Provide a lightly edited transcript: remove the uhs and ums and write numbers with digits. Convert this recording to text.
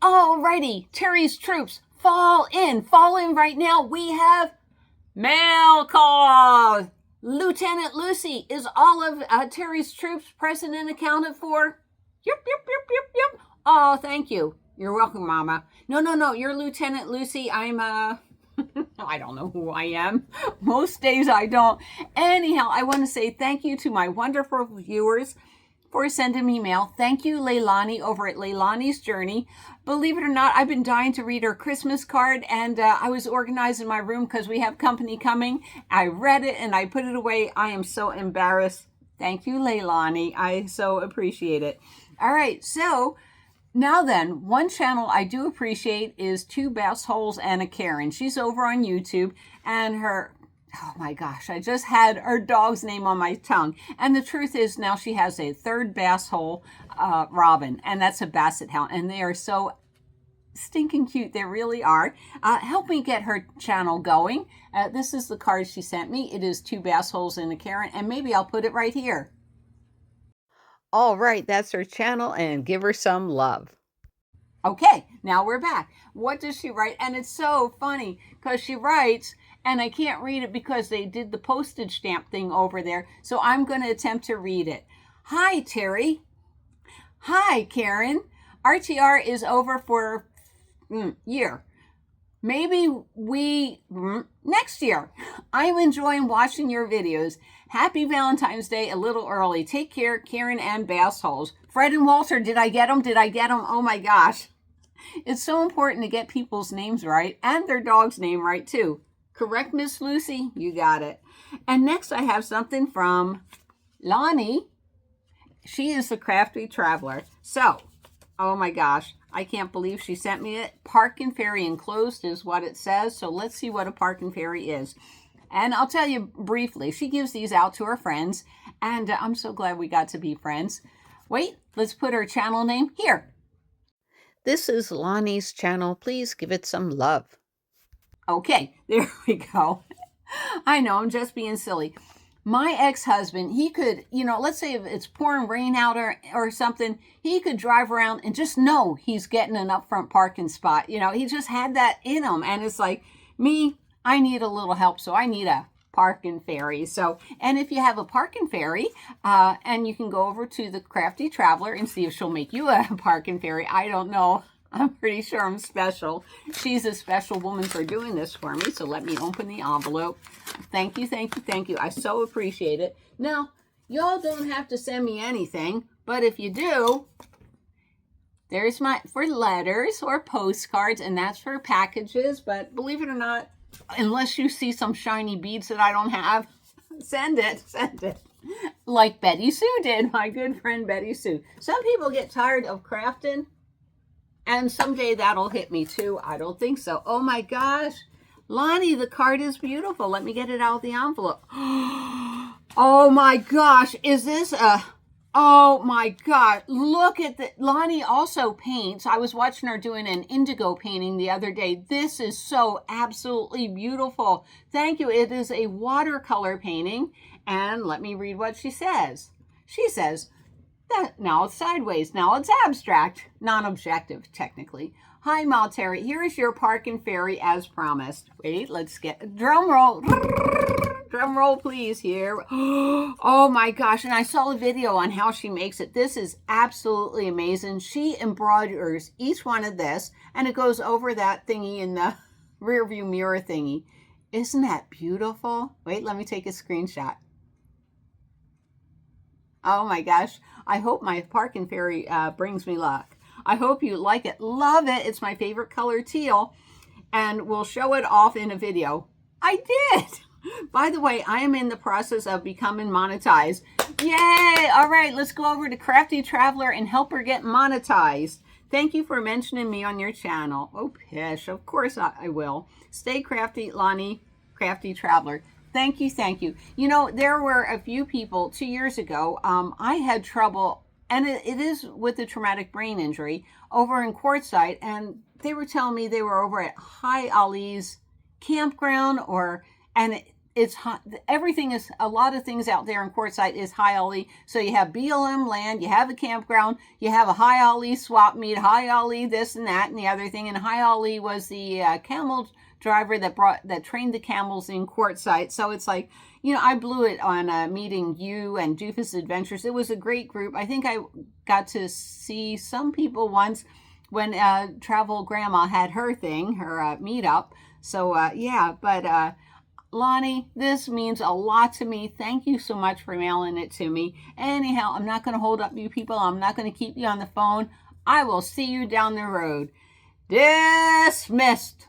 Alrighty, Terry's troops, fall in right now. We have mail call. Lieutenant Lucy, is all of Terry's troops present and accounted for? Yep, yep, yep, yep, yep. Oh, thank you. You're welcome, Mama. No, you're Lieutenant Lucy. I'm, I don't know who I am. Most days I don't. Anyhow, I want to say thank you to my wonderful viewers for sending me mail. Thank you, Leilani, over at Leilani's Journey. Believe it or not, I've been dying to read her Christmas card, and I was organizing my room because we have company coming. I read it, and I put it away. I am so embarrassed. Thank you, Leilani. I so appreciate it. All right, so now then, one channel I do appreciate is Two Bass Holes and a Karen. She's over on YouTube, and her... oh my gosh, I just had her dog's name on my tongue. And the truth is now she has a third bass hole, Robin, and that's a basset hound. And they are so stinking cute. They really are. Help me get her channel going. This is the card she sent me. It is Two Bass Holes and a Karen, and maybe I'll put it right here. All right, that's her channel, and give her some love. Okay, now we're back. What does she write? And it's so funny because she writes, and I can't read it because they did the postage stamp thing over there. So I'm going to attempt to read it. Hi, Terry. Hi, Karen. RTR is over for year. Maybe we next year. I'm enjoying watching your videos. Happy Valentine's Day a little early. Take care, Karen and Bass Holes. Fred and Walter, did I get them? Oh my gosh. It's so important to get people's names right and their dog's name right too. Correct, Miss Lucy? You got it. And next I have something from Lonnie. She is the Crafty Traveler. So, oh my gosh, I can't believe she sent me it. Park and Ferry enclosed is what it says. So let's see what a Park and Ferry is. And I'll tell you briefly, she gives these out to her friends. And I'm so glad we got to be friends. Wait, let's put her channel name here. This is Lonnie's channel. Please give it some love. Okay, there we go. I know, I'm just being silly. My ex-husband, he could, let's say if it's pouring rain out or something, he could drive around and just know he's getting an upfront parking spot. He just had that in him. And it's like, me, I need a little help, so I need a Park and Ferry. So, and if you have a Park and Ferry, and you can go over to the Crafty Traveler and see if she'll make you a Park and Ferry. I don't know. I'm pretty sure I'm special. She's a special woman for doing this for me. So let me open the envelope. Thank you, thank you, thank you. I so appreciate it. Now, y'all don't have to send me anything, but if you do, there's for letters or postcards, and that's for packages. But believe it or not, unless you see some shiny beads that I don't have, send it. Like Betty Sue did, my good friend Betty Sue. Some people get tired of crafting, and someday that'll hit me too. I don't think so. Oh my gosh. Lonnie, the card is beautiful. Let me get it out of the envelope. Oh my gosh. Is this a... oh my God. Look at the... Lonnie also paints. I was watching her doing an indigo painting the other day. This is so absolutely beautiful. Thank you. It is a watercolor painting. And let me read what she says. She says... that now it's sideways. Now it's abstract, non-objective, technically. Hi, Mal Terry. Here is your Park and Ferry as promised. Wait, let's get drum roll. Drum roll, please. Here. Oh my gosh! And I saw a video on how she makes it. This is absolutely amazing. She embroiders each one of this, and it goes over that thingy in the rear view mirror thingy. Isn't that beautiful? Wait, let me take a screenshot. Oh my gosh. I hope my Park and Ferry brings me luck. I hope you like it. Love it. It's my favorite color, teal. And we'll show it off in a video. I did. By the way, I am in the process of becoming monetized. Yay. All right. Let's go over to Crafty Traveler and help her get monetized. Thank you for mentioning me on your channel. Oh, pish. Of course I will. Stay crafty, Lonnie, Crafty Traveler. Thank you, thank you. There were a few people 2 years ago. I had trouble, and it is with a traumatic brain injury, over in Quartzsite, and they were telling me they were over at Hi Ali's campground, and it's everything is, a lot of things out there in Quartzsite is High Ollie. So you have BLM land, you have a campground, you have a High Ollie swap meet, High Ollie this and that and the other thing. And High Ollie was the camel driver that trained the camels in Quartzsite. So it's like, I blew it on meeting you and Doofus Adventures. It was a great group. I think I got to see some people once when Travel Grandma had her thing, her meetup. So but Lonnie, this means a lot to me. Thank you so much for mailing it to me. Anyhow, I'm not going to hold up you people. I'm not going to keep you on the phone. I will see you down the road. Dismissed.